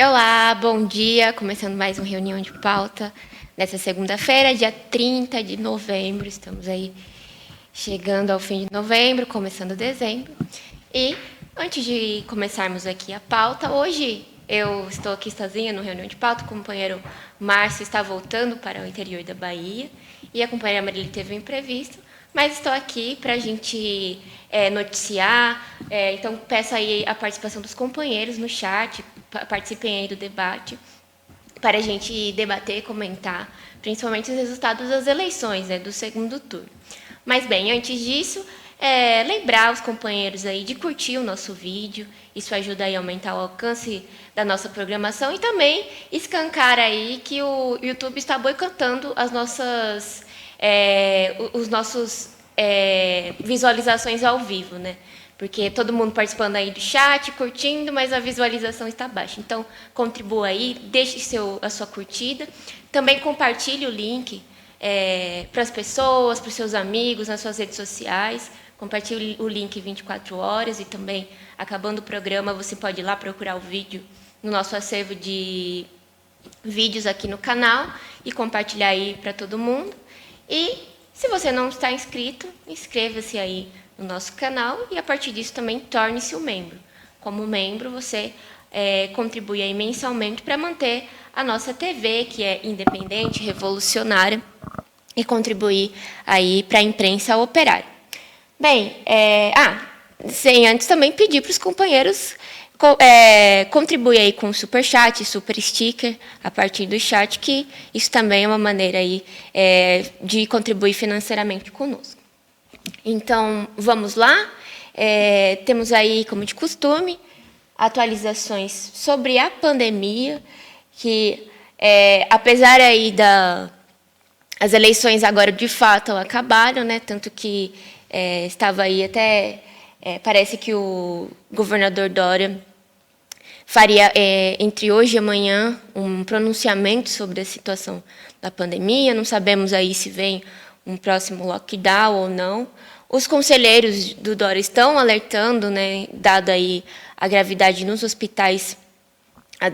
Olá, bom dia. Começando mais uma reunião de pauta nessa segunda-feira, dia 30 de novembro. Estamos aí chegando ao fim de novembro, começando dezembro. E antes de começarmos aqui a pauta, hoje eu estou aqui sozinha no reunião de pauta. O companheiro Márcio está voltando para o interior da Bahia e a companheira Marília teve um imprevisto, mas estou aqui para a gente noticiar. Então, peço aí a participação dos companheiros no chat, participem aí do debate, para a gente debater, comentar, principalmente os resultados das eleições, do segundo turno. Mas, bem, antes disso, lembrar os companheiros aí de curtir o nosso vídeo, isso ajuda aí a aumentar o alcance da nossa programação e também escancar aí que o YouTube está boicotando as nossas, os nossos visualizações ao vivo, né? Porque todo mundo participando aí do chat, curtindo, mas a visualização está baixa. Então, contribua aí, deixe a sua curtida. Também compartilhe o link para as pessoas, para os seus amigos, nas suas redes sociais. Compartilhe o link 24 horas e também, acabando o programa, você pode ir lá procurar o vídeo no nosso acervo de vídeos aqui no canal e compartilhar aí para todo mundo. E, se você não está inscrito, inscreva-se aí no nosso canal e, a partir disso, também torne-se um membro. Como membro, você contribui aí mensalmente para manter a nossa TV, que é independente, revolucionária, e contribuir aí para a imprensa operária. Bem, sem antes também pedir para os companheiros contribuir aí com superchat, super sticker, a partir do chat, que isso também é uma maneira aí, de contribuir financeiramente conosco. Então, vamos lá. Temos aí, como de costume, atualizações sobre a pandemia, que, apesar aí as eleições agora, de fato, acabaram, né? Tanto que estava aí até... parece que o governador Dória faria, entre hoje e amanhã, um pronunciamento sobre a situação da pandemia. Não sabemos aí se vem um próximo lockdown ou não. Os conselheiros do Dória estão alertando, né, dada aí a gravidade nos hospitais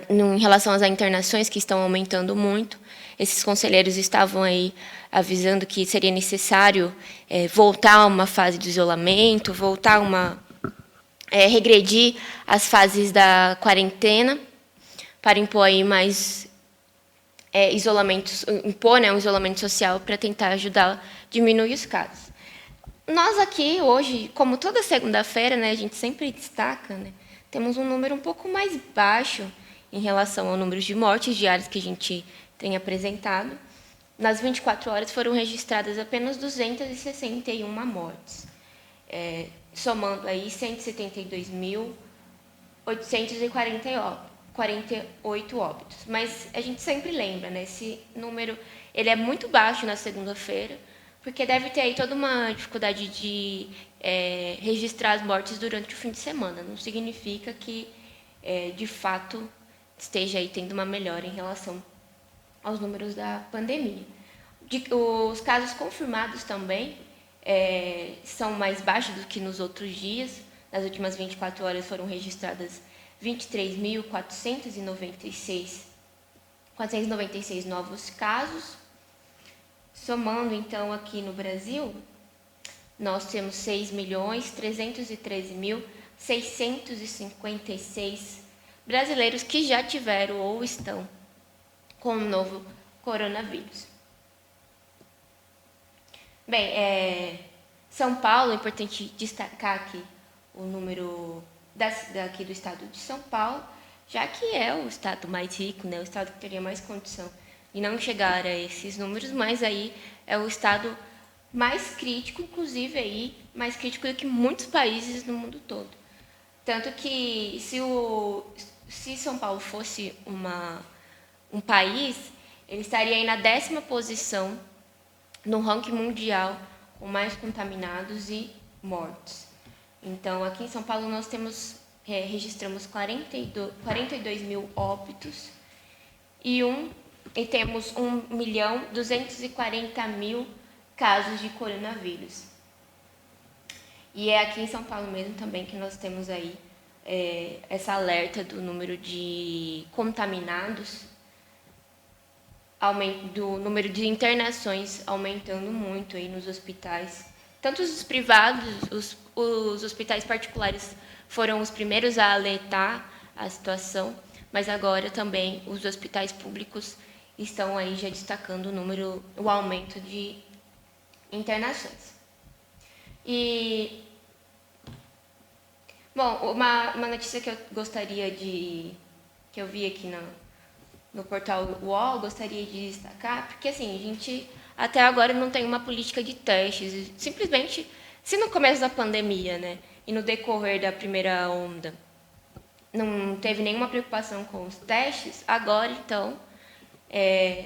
em relação às internações, que estão aumentando muito. Esses conselheiros estavam aí avisando que seria necessário voltar a uma fase de isolamento, voltar a regredir as fases da quarentena, para impor aí mais um isolamento social para tentar ajudar a diminuir os casos. Nós aqui hoje, como toda segunda-feira, né, a gente sempre destaca, né, temos um número um pouco mais baixo em relação ao número de mortes diárias que a gente tem apresentado. Nas 24 horas foram registradas apenas 261 mortes, somando aí 172.848 óbitos. Mas a gente sempre lembra, né, esse número ele é muito baixo na segunda-feira, porque deve ter aí toda uma dificuldade de registrar as mortes durante o fim de semana. Não significa que, de fato, esteja aí tendo uma melhora em relação aos números da pandemia. Os casos confirmados também são mais baixos do que nos outros dias. Nas últimas 24 horas foram registradas 23.496 novos casos. Somando, então, aqui no Brasil, nós temos 6.313.656 brasileiros que já tiveram ou estão com o novo coronavírus. Bem, São Paulo, é importante destacar aqui o número daqui do estado de São Paulo, já que é o estado mais rico, né, o estado que teria mais condição de não chegar a esses números, mas aí é o estado mais crítico, inclusive aí, mais crítico do que muitos países no mundo todo. Tanto que se São Paulo fosse um país, ele estaria aí na 10ª posição no ranking mundial com mais contaminados e mortes. Então, aqui em São Paulo nós registramos 42 mil óbitos e temos 1.240.000 casos de coronavírus. E é aqui em São Paulo mesmo também que nós temos aí essa alerta do número de contaminados, do número de internações aumentando muito aí nos hospitais. Tanto os privados, os hospitais particulares foram os primeiros a alertar a situação, mas agora também os hospitais públicos estão aí já destacando o aumento de internações. E, bom, uma notícia que eu gostaria que eu vi aqui no portal UOL, gostaria de destacar, porque assim, a gente até agora não tem uma política de testes. Simplesmente, se no começo da pandemia, né, e no decorrer da primeira onda, não teve nenhuma preocupação com os testes, agora, então,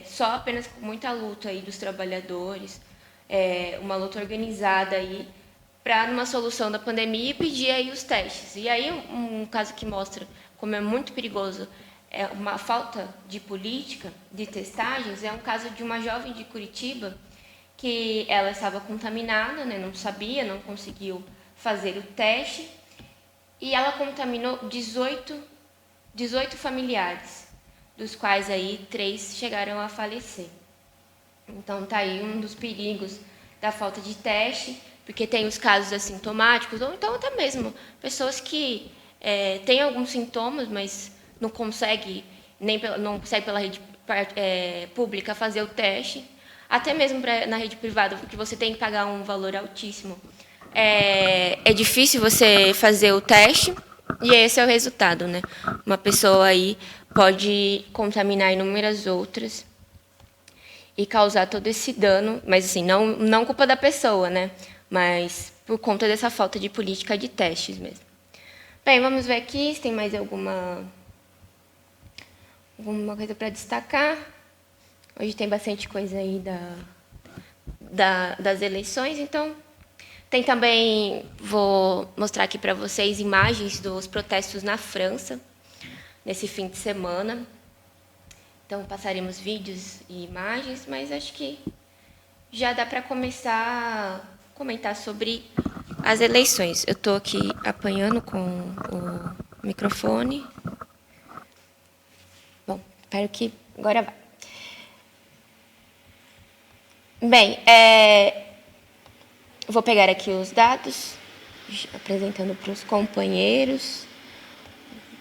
só apenas com muita luta aí dos trabalhadores, uma luta organizada aí para numa solução da pandemia e pedir aí os testes. E aí um caso que mostra como é muito perigoso uma falta de política de testagens é um caso de uma jovem de Curitiba que ela estava contaminada, né, não sabia, não conseguiu fazer o teste e ela contaminou 18 familiares, dos quais aí 3 chegaram a falecer. Então tá aí um dos perigos da falta de teste, porque tem os casos assintomáticos, ou então até mesmo pessoas que têm alguns sintomas, mas não consegue pela rede pública fazer o teste, até mesmo na rede privada, porque você tem que pagar um valor altíssimo. É difícil você fazer o teste, e esse é o resultado, né? Uma pessoa aí pode contaminar inúmeras outras e causar todo esse dano, mas assim, não culpa da pessoa, né? Mas por conta dessa falta de política de testes mesmo. Bem, vamos ver aqui se tem mais alguma coisa para destacar. Hoje tem bastante coisa aí das eleições, então tem também, vou mostrar aqui para vocês imagens dos protestos na França, nesse fim de semana. Então, passaremos vídeos e imagens, mas acho que já dá para começar a comentar sobre as eleições. Eu estou aqui apanhando com o microfone. Bom, espero que agora vá. Bem, vou pegar aqui os dados, apresentando para os companheiros.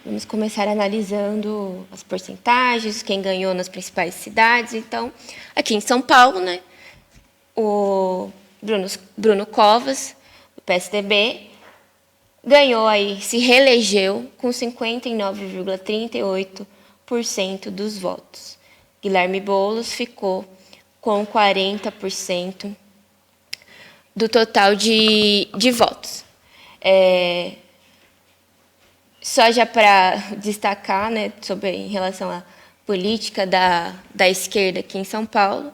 Vamos começar analisando as porcentagens, quem ganhou nas principais cidades. Então, aqui em São Paulo, né, o Bruno Covas, do PSDB, ganhou aí, se reelegeu com 59,38% dos votos. Guilherme Boulos ficou com 40% do total de votos. Só já para destacar, né, em relação à política da esquerda aqui em São Paulo,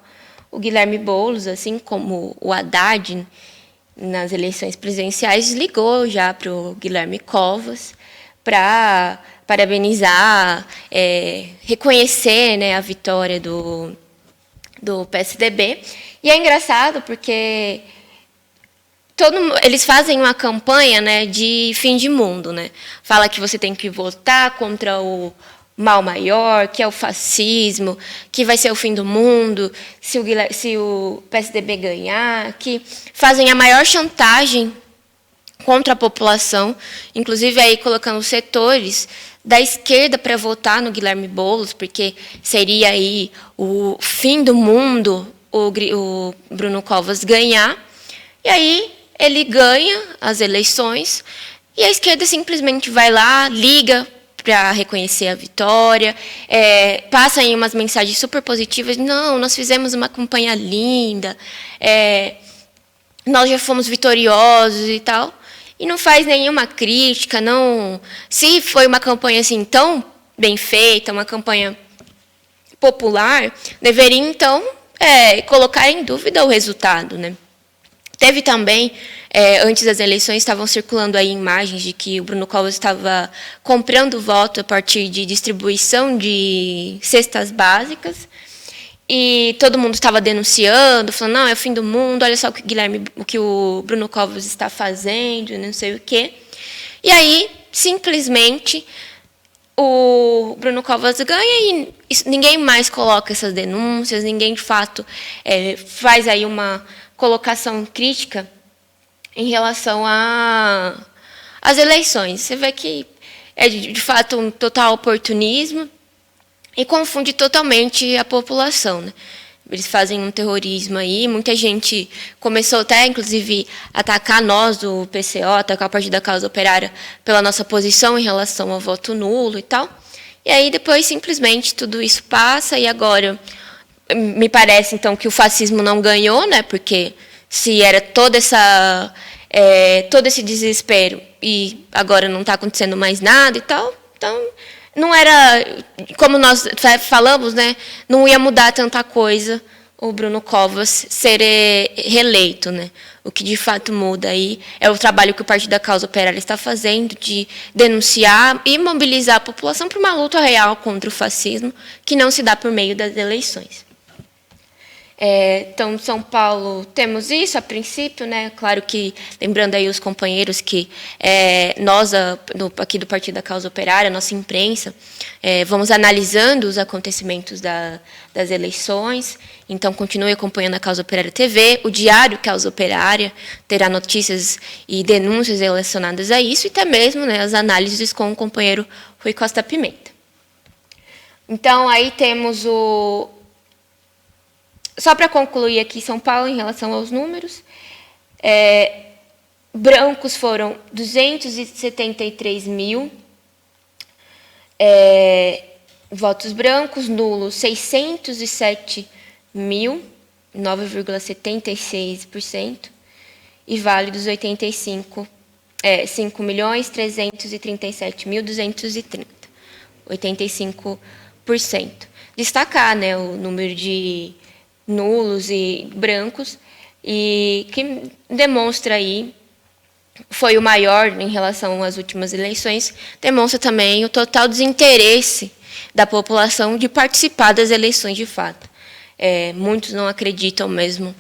o Guilherme Boulos, assim como o Haddad nas eleições presidenciais, ligou já para o Guilherme Covas para parabenizar, reconhecer, né, a vitória do PSDB. E é engraçado porque eles fazem uma campanha, né, de fim de mundo, né? Fala que você tem que votar contra o mal maior, que é o fascismo, que vai ser o fim do mundo se o PSDB ganhar, que fazem a maior chantagem contra a população, inclusive aí colocando setores da esquerda para votar no Guilherme Boulos, porque seria aí o fim do mundo o Bruno Covas ganhar. E aí ele ganha as eleições e a esquerda simplesmente vai lá, liga para reconhecer a vitória, passa aí umas mensagens super positivas. Não, nós fizemos uma campanha linda, nós já fomos vitoriosos e tal. E não faz nenhuma crítica, não. Se foi uma campanha assim tão bem feita, uma campanha popular, deveria então colocar em dúvida o resultado, né? Teve também, antes das eleições, estavam circulando aí imagens de que o Bruno Covas estava comprando voto a partir de distribuição de cestas básicas, e todo mundo estava denunciando, falando, não, é o fim do mundo, olha só o que o Bruno Covas está fazendo, não sei o quê. E aí simplesmente o Bruno Covas ganha e ninguém mais coloca essas denúncias, ninguém, de fato, faz aí uma colocação crítica em relação às eleições. Você vê que é, de fato, um total oportunismo e confunde totalmente a população, né? Eles fazem um terrorismo aí, muita gente começou até, inclusive, a atacar nós do PCO, atacar a Partido da Causa Operária pela nossa posição em relação ao voto nulo e tal. E aí, depois, simplesmente, tudo isso passa e agora me parece, então, que o fascismo não ganhou, né? Porque se era todo esse desespero e agora não está acontecendo mais nada e tal, então não era, como nós falamos, né, não ia mudar tanta coisa o Bruno Covas ser reeleito, né? O que de fato muda aí é o trabalho que o Partido da Causa Operária está fazendo de denunciar e mobilizar a população para uma luta real contra o fascismo, que não se dá por meio das eleições. Então, São Paulo, temos isso a princípio, né? Claro que, lembrando aí os companheiros que nós, aqui do Partido da Causa Operária, nossa imprensa, vamos analisando os acontecimentos das eleições. Então, continue acompanhando a Causa Operária TV, o Diário Causa Operária terá notícias e denúncias relacionadas a isso, e até mesmo, né, as análises com o companheiro Rui Costa Pimenta. Então, aí temos só para concluir aqui, São Paulo, em relação aos números, brancos foram 273 mil votos brancos, nulos 607 mil, 9,76%, e válidos 5.337.230, 85%. Destacar, né, o número de nulos e brancos, e que demonstra aí, foi o maior em relação às últimas eleições, demonstra também o total desinteresse da população de participar das eleições de fato. Muitos não acreditam mesmo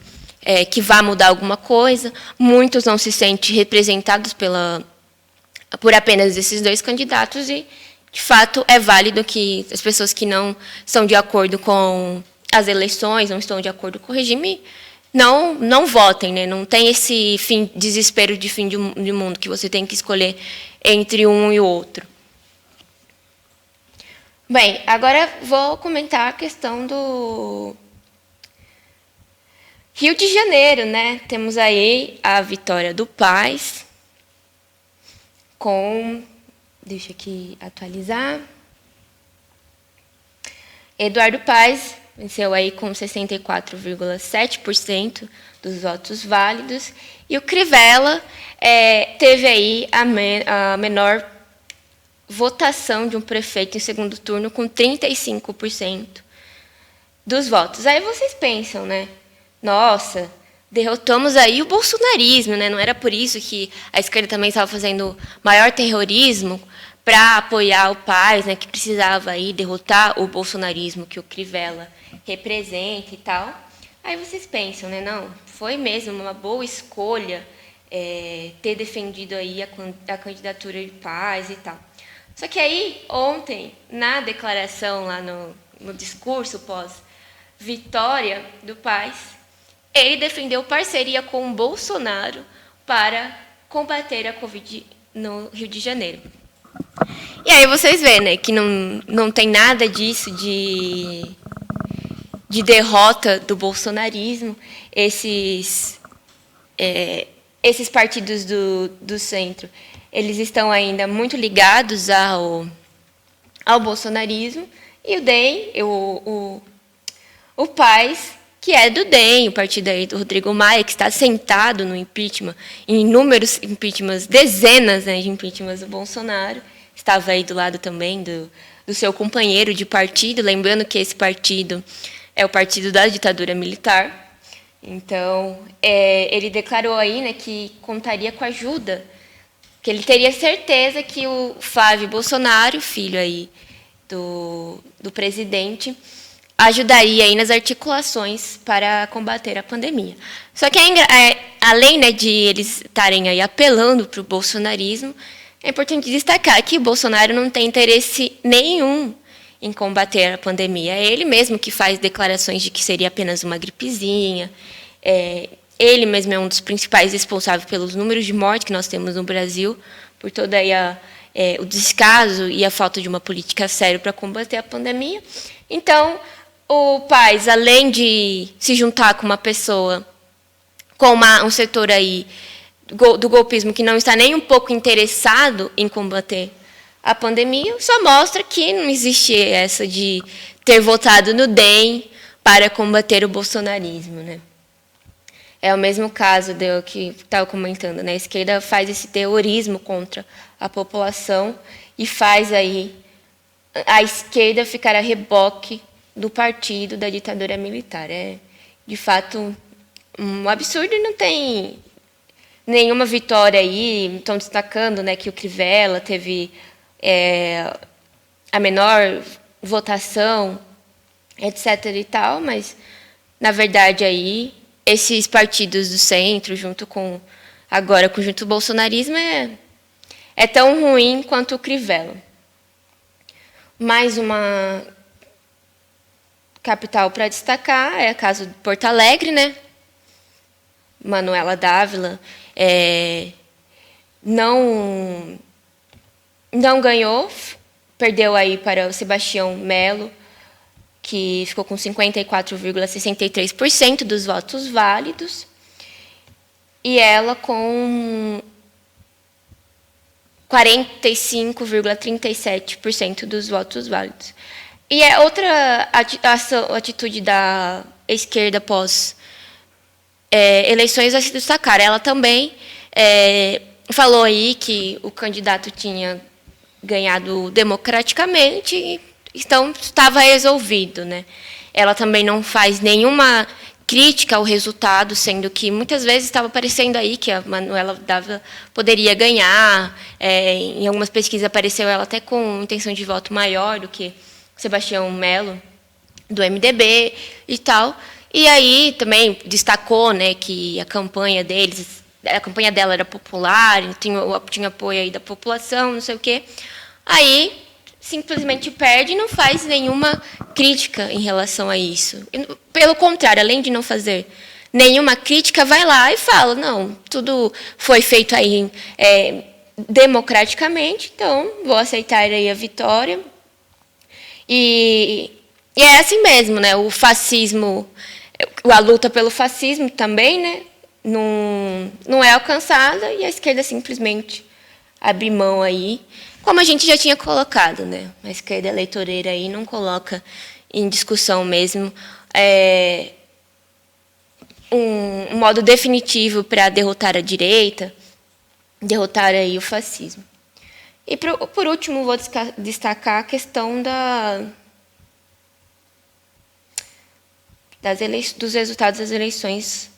que vá mudar alguma coisa, muitos não se sentem representados por apenas esses dois candidatos, e, de fato, é válido que as pessoas que não são de acordo com as eleições, não estão de acordo com o regime, não votem, né? Não tem esse desespero de fim de mundo, que você tem que escolher entre um e o outro. Bem, agora vou comentar a questão do Rio de Janeiro, né? Temos aí a vitória do Paz, deixa aqui atualizar, Eduardo Paes venceu aí com 64,7% dos votos válidos, e o Crivella teve aí a menor votação de um prefeito em segundo turno, com 35% dos votos. Aí vocês pensam, né? Nossa, derrotamos aí o bolsonarismo, né? Não era por isso que a esquerda também estava fazendo maior terrorismo para apoiar o Paes, né, que precisava aí derrotar o bolsonarismo que o Crivella representa e tal. Aí vocês pensam, né, não, foi mesmo uma boa escolha ter defendido aí a candidatura de Paes e tal. Só que aí, ontem, na declaração, lá no discurso pós-vitória do Paes, ele defendeu parceria com o Bolsonaro para combater a Covid no Rio de Janeiro. E aí vocês veem, né, que não tem nada disso de derrota do bolsonarismo. Esses partidos do centro, eles estão ainda muito ligados ao bolsonarismo, e o DEM, o Paes, que é do DEM, o partido aí do Rodrigo Maia, que está sentado no impeachment, em inúmeros impeachments, dezenas, né, de impeachments do Bolsonaro, estava aí do lado também do seu companheiro de partido, lembrando que esse partido é o partido da ditadura militar. Então, ele declarou aí, né, que contaria com a ajuda, que ele teria certeza que o Flávio Bolsonaro, filho aí do presidente, ajudaria aí nas articulações para combater a pandemia. Só que, além, né, de eles estarem aí apelando para o bolsonarismo, É importante destacar que o Bolsonaro não tem interesse nenhum em combater a pandemia. É ele mesmo que faz declarações de que seria apenas uma gripezinha. Ele mesmo é um dos principais responsáveis pelos números de morte que nós temos no Brasil, por todo aí o descaso e a falta de uma política séria para combater a pandemia. Então, o Paes, além de se juntar com uma pessoa, com um setor aí do golpismo que não está nem um pouco interessado em combater a pandemia, só mostra que não existe essa de ter votado no DEM para combater o bolsonarismo, né? É o mesmo caso do que estava comentando, né? A esquerda faz esse terrorismo contra a população e faz aí a esquerda ficar a reboque do partido da ditadura militar. É, de fato, um absurdo e não tem nenhuma vitória aí. Estão destacando, né, que o Crivella teve a menor votação, etc. e tal, mas, na verdade, aí, esses partidos do centro, agora junto ao bolsonarismo, é tão ruim quanto o Crivella. Mais uma capital para destacar é a caso de Porto Alegre, né? Manuela Dávila não ganhou, perdeu aí para o Sebastião Melo, que ficou com 54,63% dos votos válidos, e ela com 45,37% dos votos válidos. E é outra atitude da esquerda após eleições a se destacar. Ela também falou aí que o candidato tinha ganhado democraticamente, então estava resolvido, né? Ela também não faz nenhuma crítica ao resultado, sendo que muitas vezes estava parecendo aí que a Manuela Dávila poderia ganhar. Em algumas pesquisas apareceu ela até com intenção de voto maior do que Sebastião Melo, do MDB e tal. E aí também destacou, né, que a campanha dela era popular, tinha apoio aí da população, não sei o quê. Aí simplesmente perde e não faz nenhuma crítica em relação a isso. Pelo contrário, além de não fazer nenhuma crítica, vai lá e fala, não, tudo foi feito aí democraticamente, então vou aceitar aí a vitória. E é assim mesmo, né? O fascismo, a luta pelo fascismo também, né, não é alcançada e a esquerda simplesmente abre mão aí, como a gente já tinha colocado, né? A esquerda eleitoreira aí não coloca em discussão mesmo um modo definitivo para derrotar a direita, derrotar aí o fascismo. E, por último, vou destacar a questão dos resultados das eleições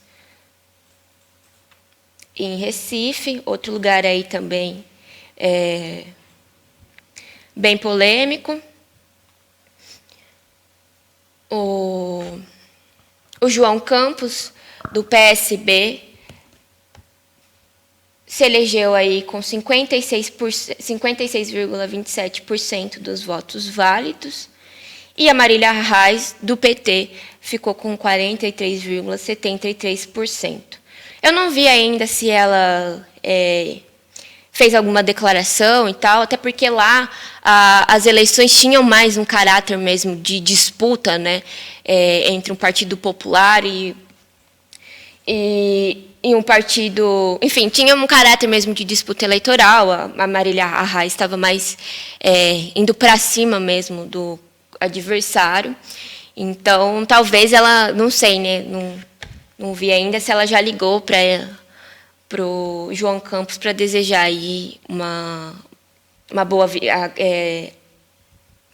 em Recife, outro lugar aí também bem polêmico. O João Campos, do PSB, se elegeu aí com 56,27% dos votos válidos, e a Marília Reis, do PT, ficou com 43,73%. Eu não vi ainda se ela fez alguma declaração e tal, até porque lá as eleições tinham mais um caráter mesmo de disputa, né, entre um partido popular e um partido... Enfim, tinha um caráter mesmo de disputa eleitoral. A Marília Reis estava mais indo para cima mesmo do adversário. Então, talvez ela... Não sei, né? Não vi ainda se ela já ligou para o João Campos para desejar aí uma boa...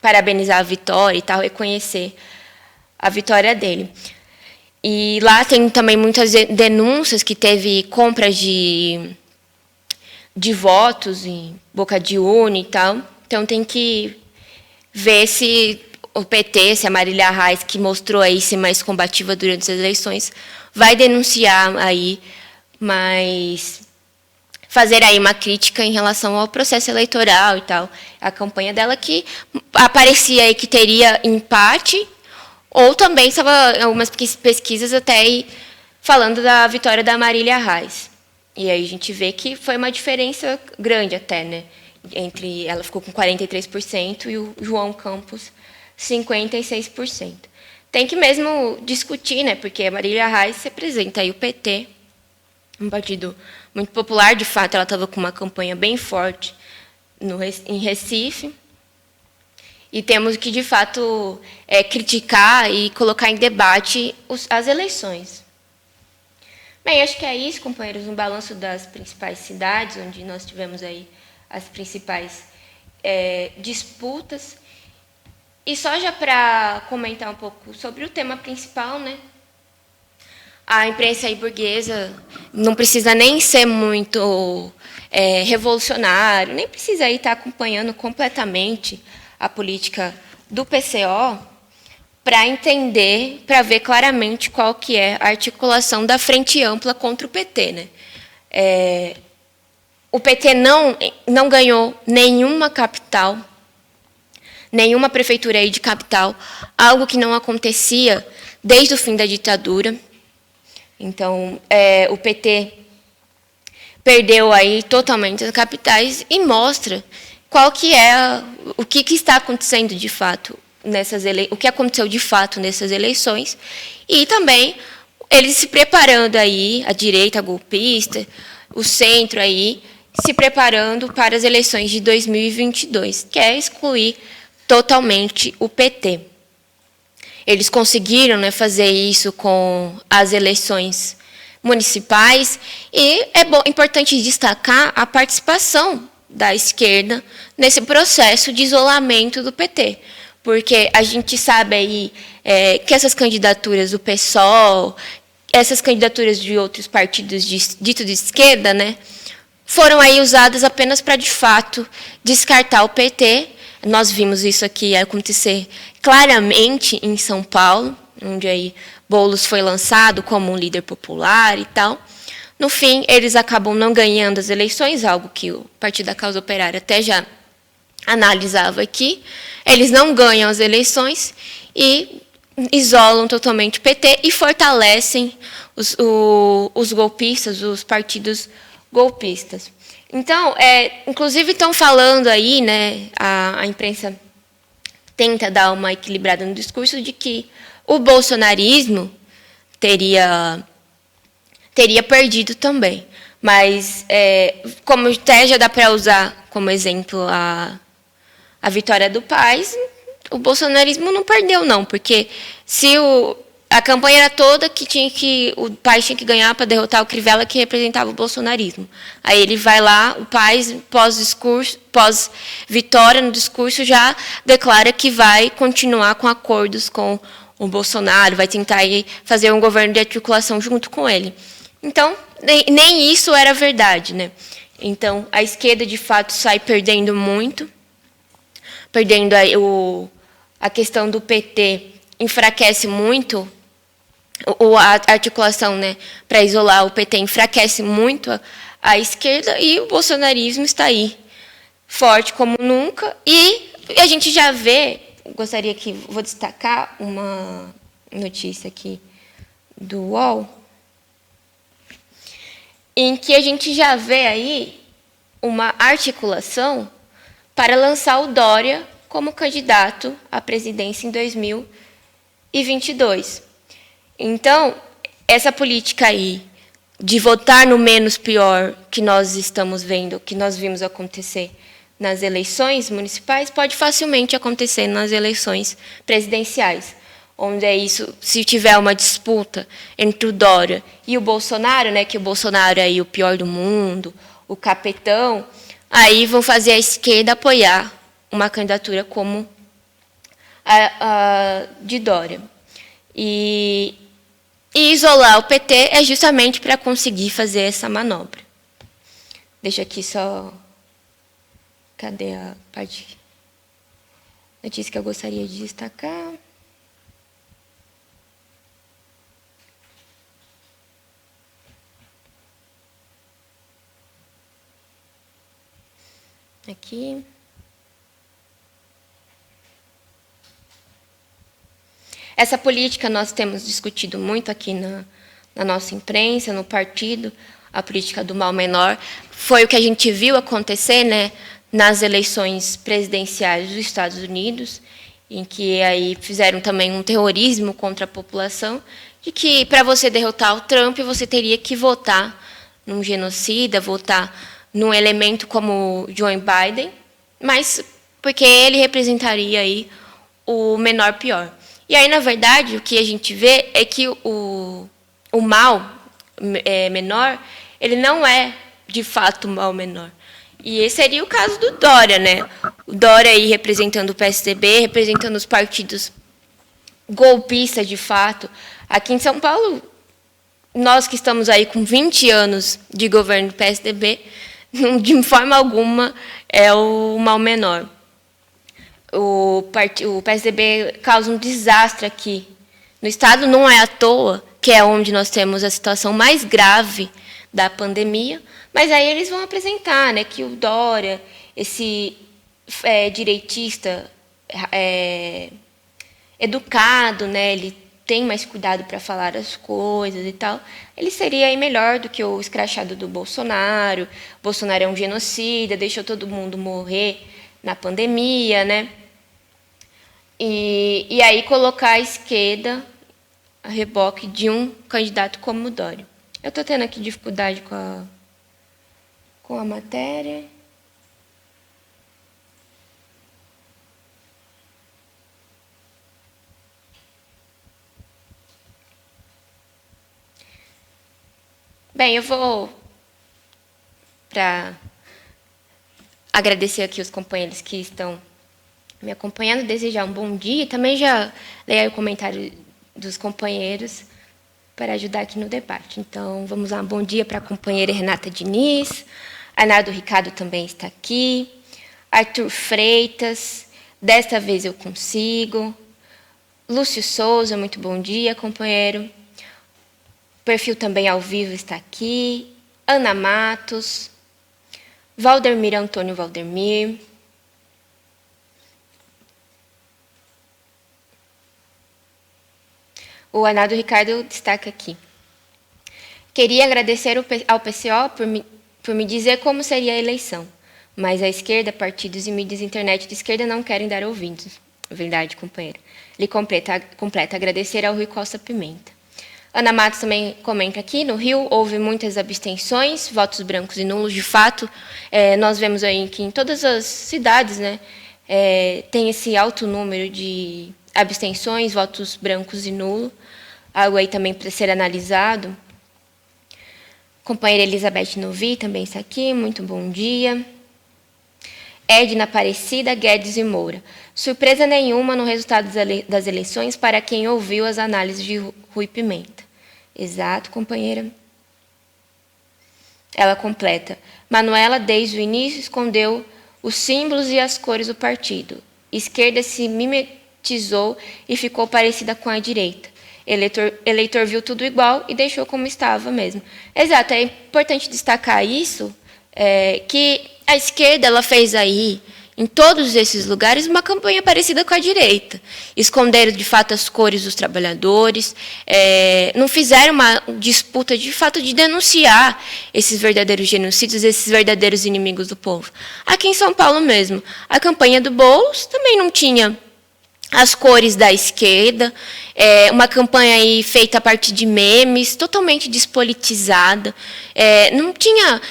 parabenizar a vitória e tal, reconhecer a vitória dele. E lá tem também muitas denúncias que teve compras de votos em boca de urna e tal. Então, tem que ver se o PT, se a Marília Reis, que mostrou aí ser mais combativa durante as eleições, vai denunciar aí mais fazer aí uma crítica em relação ao processo eleitoral e tal. A campanha dela que aparecia aí que teria empate, ou também estava algumas pesquisas até aí falando da vitória da Marília Reis. E aí a gente vê que foi uma diferença grande até, né? Entre ela ficou com 43% e o João Campos 56%. Tem que mesmo discutir, né? Porque a Marília Reis representa aí o PT, um partido muito popular, de fato, ela estava com uma campanha bem forte em Recife. E temos que, de fato, criticar e colocar em debate as eleições. Bem, acho que é isso, companheiros, um balanço das principais cidades, onde nós tivemos aí as principais disputas. E só já para comentar um pouco sobre o tema principal, né? A imprensa aí burguesa não precisa nem ser muito revolucionário, nem precisa aí estar acompanhando completamente a política do PCO para entender, para ver claramente qual que é a articulação da Frente Ampla contra o PT. Né? O PT não ganhou nenhuma capital, nenhuma prefeitura aí de capital, algo que não acontecia desde o fim da ditadura. Então, o PT perdeu aí totalmente as capitais e mostra qual que é o que está acontecendo de fato o que aconteceu de fato nessas eleições e também eles se preparando aí, a direita golpista, o centro aí se preparando para as eleições de 2022, que é excluir totalmente o PT. Eles conseguiram, né, fazer isso com as eleições municipais e importante destacar a participação da esquerda nesse processo de isolamento do PT, porque a gente sabe aí que essas candidaturas do PSOL, essas candidaturas de outros partidos dito de esquerda, né, foram aí usadas apenas para, de fato, descartar o PT. Nós vimos isso aqui acontecer claramente em São Paulo, onde aí Boulos foi lançado como um líder popular e tal. No fim, eles acabam não ganhando as eleições, algo que o Partido da Causa Operária até já analisava aqui. Eles não ganham as eleições e isolam totalmente o PT e fortalecem os golpistas, os partidos golpistas. Então, inclusive estão falando aí, né, a imprensa tenta dar uma equilibrada no discurso de que o bolsonarismo teria perdido também. Mas, como até já dá para usar como exemplo a vitória do Paes, o bolsonarismo não perdeu, não, porque se a campanha era toda que o Paes tinha que ganhar para derrotar o Crivella, que representava o bolsonarismo. Aí ele vai lá, o Paes, pós-vitória no discurso, já declara que vai continuar com acordos com o Bolsonaro, vai tentar aí fazer um governo de articulação junto com ele. Então, nem isso era verdade. Né? Então, a esquerda, de fato, sai perdendo muito, perdendo a questão do PT, enfraquece muito, a articulação, né, para isolar o PT enfraquece muito a esquerda e o bolsonarismo está aí, forte como nunca. E a gente já vê, vou destacar uma notícia aqui do UOL, em que a gente já vê aí uma articulação para lançar o Dória como candidato à presidência em 2022. Então, essa política aí de votar no menos pior que nós estamos vendo, que nós vimos acontecer nas eleições municipais, pode facilmente acontecer nas eleições presidenciais, onde se tiver uma disputa entre o Dória e o Bolsonaro, né, que o Bolsonaro é aí o pior do mundo, o capetão, aí vão fazer a esquerda apoiar uma candidatura como a de Dória. E isolar o PT é justamente para conseguir fazer essa manobra. Deixa aqui só... Cadê a parte notícia que eu gostaria de destacar? Aqui. Essa política nós temos discutido muito aqui na nossa imprensa, no partido, a política do mal menor. Foi o que a gente viu acontecer, né, nas eleições presidenciais dos Estados Unidos, em que aí fizeram também um terrorismo contra a população, de que para você derrotar o Trump, você teria que votar num genocida, votar num elemento como Joe Biden, mas porque ele representaria aí o menor pior. E aí, na verdade, o que a gente vê é que o mal menor, ele não é, de fato, o mal menor. E esse seria o caso do Dória, né? O Dória aí representando o PSDB, representando os partidos golpistas, de fato. Aqui em São Paulo, nós que estamos aí com 20 anos de governo do PSDB, de forma alguma é o mal menor. O PSDB causa um desastre aqui no Estado, não é à toa, que é onde nós temos a situação mais grave da pandemia, mas aí eles vão apresentar, né, que o Dória, esse direitista educado, né, ele tem mais cuidado para falar as coisas e tal, ele seria aí melhor do que o escrachado do Bolsonaro. O Bolsonaro é um genocida, deixou todo mundo morrer na pandemia, né? E aí colocar a esquerda a reboque de um candidato como o Dória. Eu estou tendo aqui dificuldade com a matéria. Bem, eu vou para agradecer aqui os companheiros que estão me acompanhando, desejar um bom dia e também já ler o comentário dos companheiros para ajudar aqui no debate. Então, vamos lá, um bom dia para a companheira Renata Diniz, Arnaldo Ricardo também está aqui, Arthur Freitas, desta vez eu consigo, Lúcio Souza, muito bom dia, companheiro. O perfil também ao vivo está aqui, Ana Matos, Valdemir Antônio Valdemir, o Arnaldo Ricardo destaca aqui. Queria agradecer ao PCO por me dizer como seria a eleição, mas a esquerda, partidos e mídias internet de esquerda não querem dar ouvidos. Verdade, companheiro. Ele completa agradecer ao Rui Costa Pimenta. Ana Matos também comenta aqui, no Rio houve muitas abstenções, votos brancos e nulos. De fato, nós vemos aí que em todas as cidades, né, tem esse alto número de abstenções, votos brancos e nulos, algo aí também para ser analisado. Companheira Elizabeth Novi também está aqui, muito bom dia. Edna Aparecida, Guedes e Moura. Surpresa nenhuma no resultado das eleições para quem ouviu as análises de Rui Pimenta. Exato, companheira. Ela completa. Manuela, desde o início, escondeu os símbolos e as cores do partido. Esquerda se mimetizou e ficou parecida com a direita. Eleitor viu tudo igual e deixou como estava mesmo. Exato, é importante destacar isso, que a esquerda ela fez aí, em todos esses lugares, uma campanha parecida com a direita. Esconderam, de fato, as cores dos trabalhadores, não fizeram uma disputa, de fato, de denunciar esses verdadeiros genocídios, esses verdadeiros inimigos do povo. Aqui em São Paulo mesmo, a campanha do Boulos também não tinha as cores da esquerda, uma campanha aí feita a partir de memes, totalmente despolitizada. Não tinha...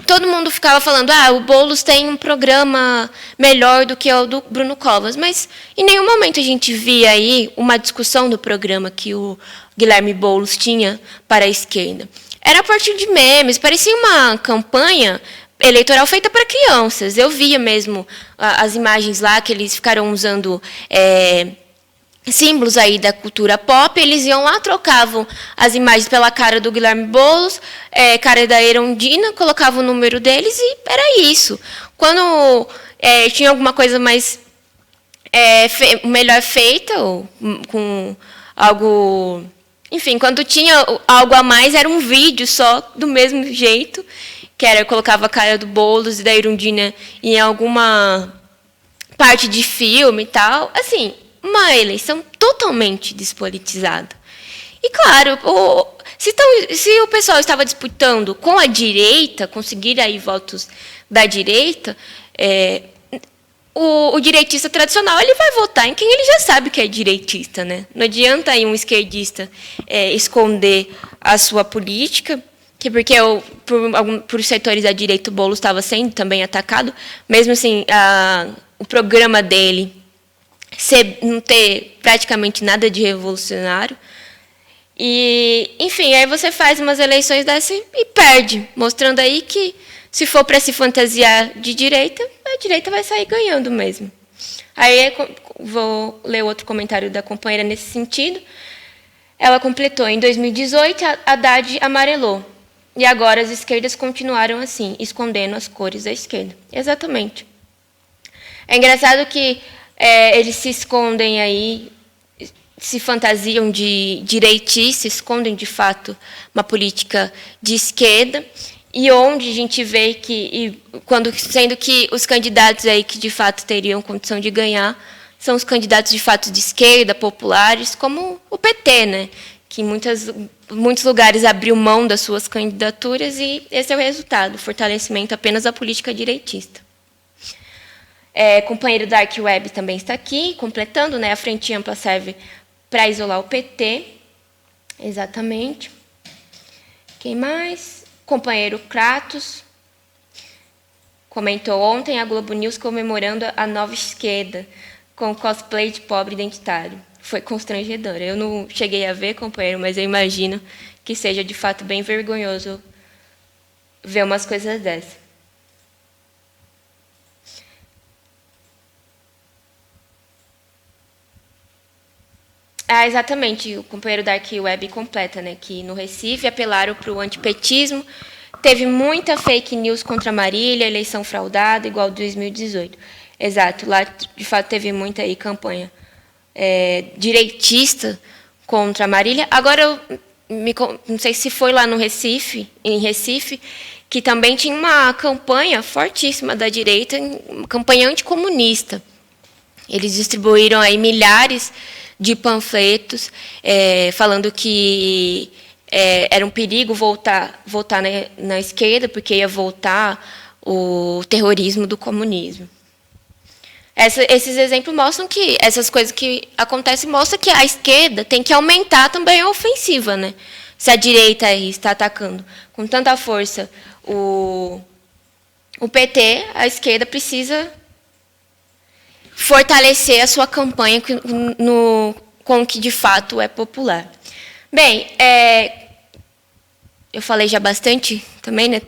Todo mundo ficava falando, o Boulos tem um programa melhor do que o do Bruno Covas, mas em nenhum momento a gente via aí uma discussão do programa que o Guilherme Boulos tinha para a esquerda. Era a partir de memes, parecia uma campanha eleitoral feita para crianças. Eu via mesmo as imagens lá que eles ficaram usando símbolos aí da cultura pop, eles iam lá, trocavam as imagens pela cara do Guilherme Boulos, cara da Erundina, colocavam o número deles e era isso. Quando tinha alguma coisa mais melhor feita, ou com algo... Enfim, quando tinha algo a mais, era um vídeo só, do mesmo jeito, que era, colocava a cara do Boulos e da Erundina em alguma parte de filme e tal. Assim, uma eleição totalmente despolitizada. E, claro, se o pessoal estava disputando com a direita, conseguir aí votos da direita, o direitista tradicional ele vai votar em quem ele já sabe que é direitista, né? Não adianta aí um esquerdista esconder a sua política, que porque por setores da direita o Boulos estava sendo também atacado, mesmo assim o programa dele não ter praticamente nada de revolucionário. E, enfim, aí você faz umas eleições dessas e perde, mostrando aí que, se for para se fantasiar de direita, a direita vai sair ganhando mesmo. Aí vou ler outro comentário da companheira nesse sentido. Ela completou: em 2018, Haddad amarelou. E agora as esquerdas continuaram assim, escondendo as cores da esquerda. Exatamente. É engraçado que eles se escondem aí, se fantasiam de direitistas, escondem, de fato, uma política de esquerda, e onde a gente vê que, sendo que os candidatos aí que, de fato, teriam condição de ganhar, são os candidatos, de fato, de esquerda, populares, como o PT, né? Que em muitos lugares abriu mão das suas candidaturas, e esse é o resultado, o fortalecimento apenas da política direitista. Companheiro Dark Web também está aqui, completando, né? A Frente Ampla serve para isolar o PT. Exatamente. Quem mais? Companheiro Kratos comentou: ontem a Globo News comemorando a nova esquerda com cosplay de pobre identitário. Foi constrangedor. Eu não cheguei a ver, companheiro, mas eu imagino que seja, de fato, bem vergonhoso ver umas coisas dessas. Exatamente, o companheiro Dark Web completa, né, que no Recife apelaram para o antipetismo, teve muita fake news contra a Marília, eleição fraudada, igual 2018. Exato, lá de fato teve muita aí campanha direitista contra a Marília. Agora, eu não sei se foi lá no Recife, em Recife, que também tinha uma campanha fortíssima da direita, uma campanha anticomunista. Eles distribuíram aí milhares de panfletos falando que era um perigo votar na esquerda, porque ia voltar o terrorismo do comunismo. Esses exemplos mostram que essas coisas que acontecem mostram que a esquerda tem que aumentar também a ofensiva, né? Se a direita aí está atacando com tanta força o PT, a esquerda precisa fortalecer a sua campanha com o que de fato é popular. Bem, eu falei já bastante também, né,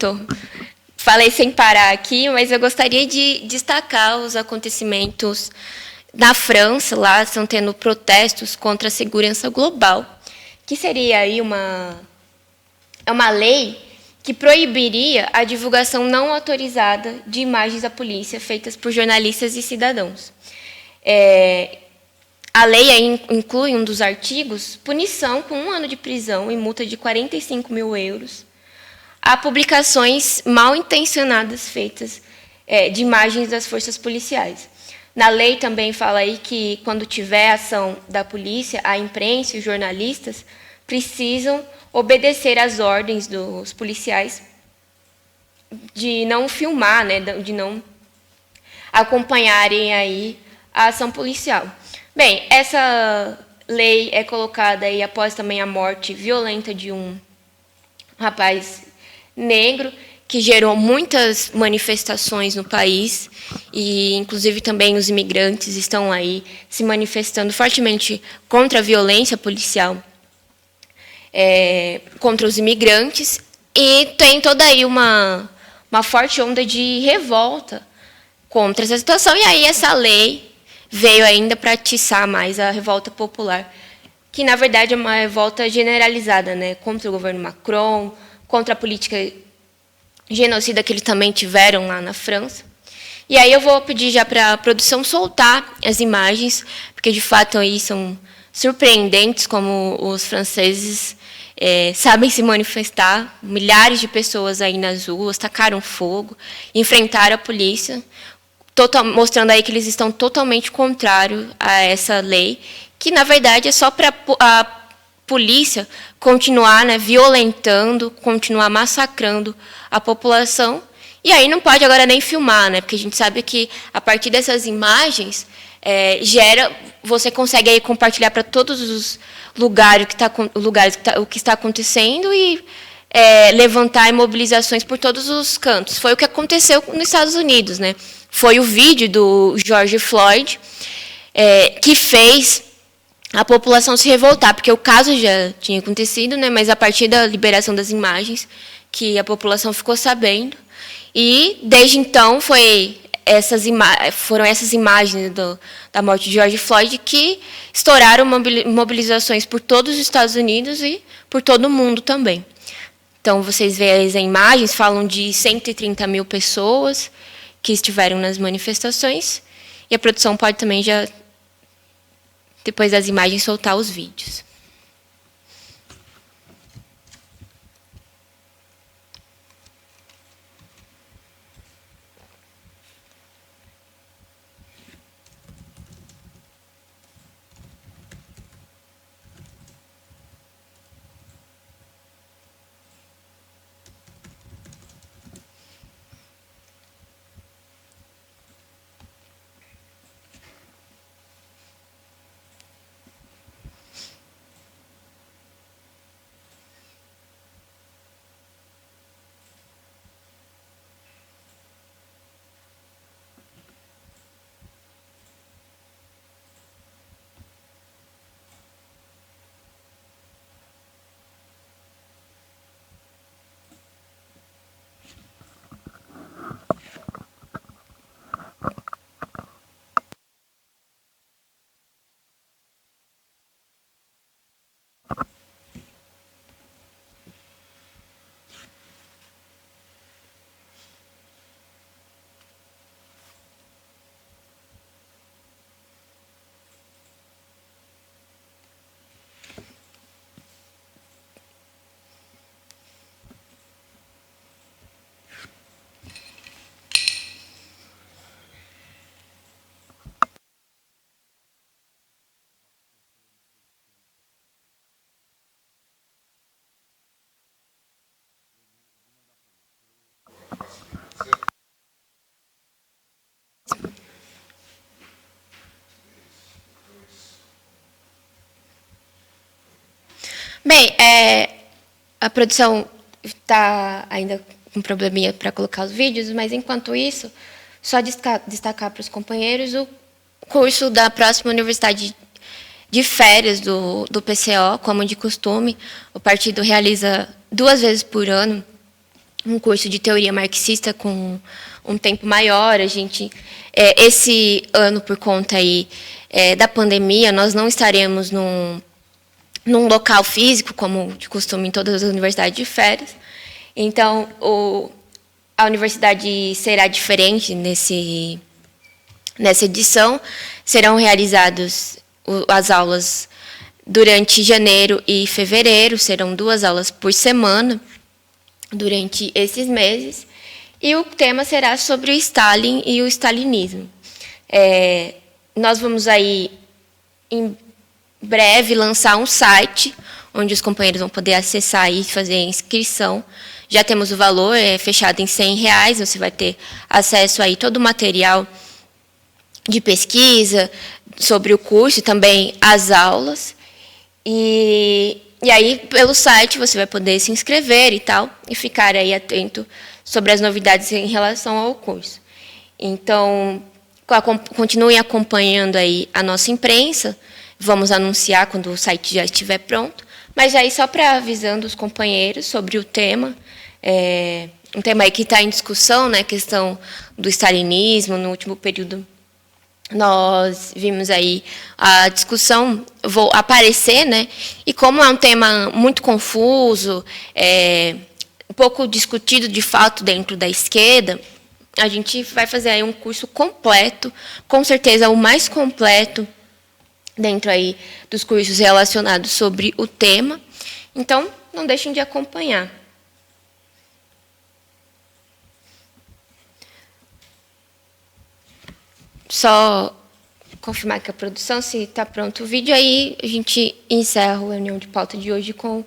falei sem parar aqui, mas eu gostaria de destacar os acontecimentos na França. Lá estão tendo protestos contra a segurança global, que seria aí uma lei que proibiria a divulgação não autorizada de imagens da polícia feitas por jornalistas e cidadãos. A lei aí inclui um dos artigos punição com 1 ano de prisão e multa de 45 mil euros a publicações mal intencionadas feitas de imagens das forças policiais. Na lei também fala aí que, quando tiver ação da polícia, a imprensa e os jornalistas precisam obedecer às ordens dos policiais de não filmar, né, de não acompanharem aí a ação policial. Bem, essa lei é colocada aí após também a morte violenta de um rapaz negro, que gerou muitas manifestações no país, e inclusive também os imigrantes estão aí se manifestando fortemente contra a violência policial contra os imigrantes, e tem toda aí uma forte onda de revolta contra essa situação, e aí essa lei veio ainda para atiçar mais a revolta popular, que, na verdade, é uma revolta generalizada, né, contra o governo Macron, contra a política genocida que eles também tiveram lá na França. E aí eu vou pedir já para a produção soltar as imagens, porque, de fato, aí são surpreendentes como os franceses sabem se manifestar. Milhares de pessoas aí nas ruas tacaram fogo, enfrentaram a polícia, mostrando aí que eles estão totalmente contrários a essa lei, que, na verdade, é só para a polícia continuar, né, violentando, continuar massacrando a população. E aí não pode agora nem filmar, né, porque a gente sabe que, a partir dessas imagens, você consegue aí compartilhar para todos os lugares o que está acontecendo e levantar mobilizações por todos os cantos. Foi o que aconteceu nos Estados Unidos, né? Foi o vídeo do George Floyd que fez a população se revoltar, porque o caso já tinha acontecido, né? Mas a partir da liberação das imagens que a população ficou sabendo, e desde então foram essas imagens da morte de George Floyd que estouraram mobilizações por todos os Estados Unidos e por todo o mundo também. Então, vocês veem as imagens, falam de 130 mil pessoas que estiveram nas manifestações, e a produção pode também já, depois das imagens, soltar os vídeos. Bem, a produção está ainda com probleminha para colocar os vídeos, mas, enquanto isso, só destacar para os companheiros o curso da próxima Universidade de Férias do PCO, como de costume. O partido realiza 2 vezes por ano um curso de teoria marxista com um tempo maior. A gente, esse ano, por conta aí, da pandemia, nós não estaremos num local físico, como de costume em todas as universidades de férias. Então, a universidade será diferente nessa edição. Serão realizadas as aulas durante janeiro e fevereiro, serão 2 aulas por semana durante esses meses, e o tema será sobre o Stalin e o stalinismo. Nós vamos aí, em breve, lançar um site onde os companheiros vão poder acessar e fazer a inscrição. Já temos o valor, fechado em R$100, você vai ter acesso aí todo o material de pesquisa sobre o curso e também as aulas. E aí, pelo site, você vai poder se inscrever e tal, e ficar aí atento sobre as novidades em relação ao curso. Então, continuem acompanhando aí a nossa imprensa. Vamos anunciar quando o site já estiver pronto, mas aí só para avisando os companheiros sobre o tema, um tema aí que está em discussão, né, a questão do stalinismo. No último período, nós vimos aí a discussão aparecer, né, e como é um tema muito confuso, um pouco discutido de fato dentro da esquerda, a gente vai fazer aí um curso completo, com certeza o mais completo dentro aí dos cursos relacionados sobre o tema. Então, não deixem de acompanhar. Só confirmar que a produção, se está pronto o vídeo, aí a gente encerra a reunião de pauta de hoje com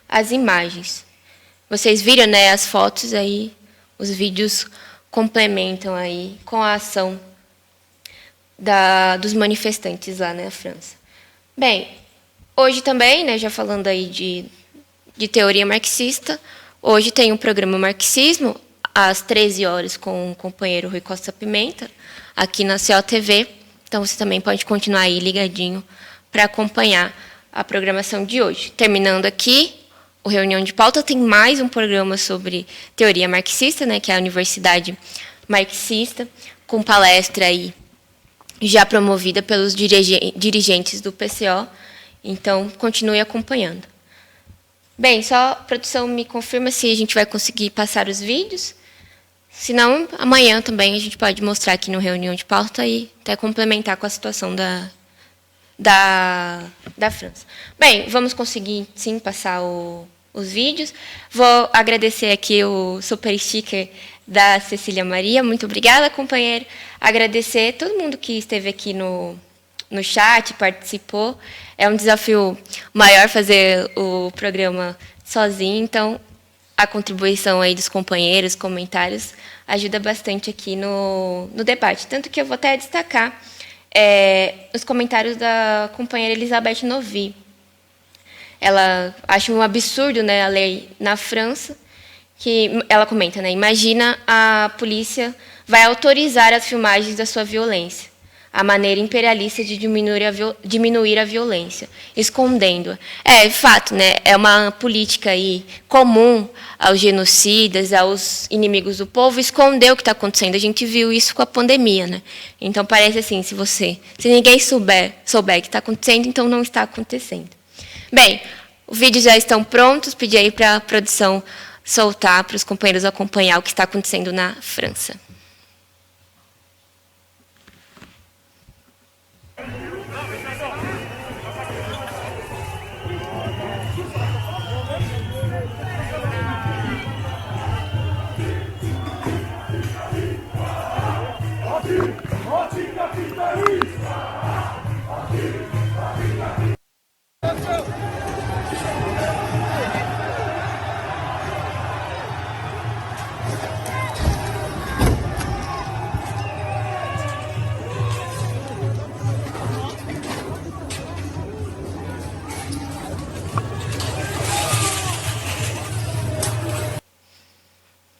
as imagens. Vocês viram, né, as fotos aí, os vídeos complementam aí com a ação dos manifestantes lá na França. Bem, hoje também, né, já falando aí de teoria marxista, hoje tem um programa Marxismo, às 13 horas, com o companheiro Rui Costa Pimenta, aqui na COTV. Então, você também pode continuar aí ligadinho para acompanhar a programação de hoje. Terminando aqui, o Reunião de Pauta tem mais um programa sobre teoria marxista, né, que é a Universidade Marxista, com palestra aí já promovida pelos dirigentes do PCO. Então, continue acompanhando. Bem, só a produção me confirma se a gente vai conseguir passar os vídeos. Se não, amanhã também a gente pode mostrar aqui no Reunião de Pauta e até complementar com a situação da França. Bem, vamos conseguir, sim, passar os vídeos. Vou agradecer aqui o super sticker da Cecília Maria. Muito obrigada, companheiro. Agradecer todo mundo que esteve aqui no chat, participou. É um desafio maior fazer o programa sozinho, então a contribuição aí dos companheiros, comentários, ajuda bastante aqui no debate. Tanto que eu vou até destacar os comentários da companheira Elizabeth Novi. Ela acha um absurdo, né, a lei na França, que ela comenta, né, imagina a polícia vai autorizar as filmagens da sua violência, a maneira imperialista de diminuir a violência, escondendo-a. De fato, né, é uma política aí comum aos genocidas, aos inimigos do povo, esconder o que está acontecendo. A gente viu isso com a pandemia, né? Então, parece assim, se ninguém souber o que está acontecendo, então não está acontecendo. Bem, os vídeos já estão prontos, pedi aí para a produção soltar para os companheiros acompanhar o que está acontecendo na França.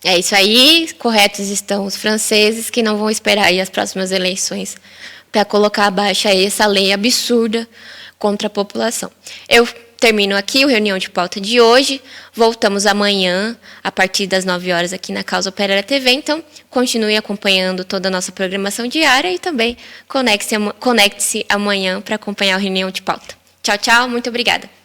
É isso aí, corretos estão os franceses, que não vão esperar aí as próximas eleições para colocar abaixo aí essa lei absurda contra a população. Eu termino aqui a reunião de pauta de hoje, voltamos amanhã, a partir das 9 horas, aqui na Causa Operária TV, então continue acompanhando toda a nossa programação diária e também conecte-se amanhã para acompanhar a reunião de pauta. Tchau, tchau, muito obrigada.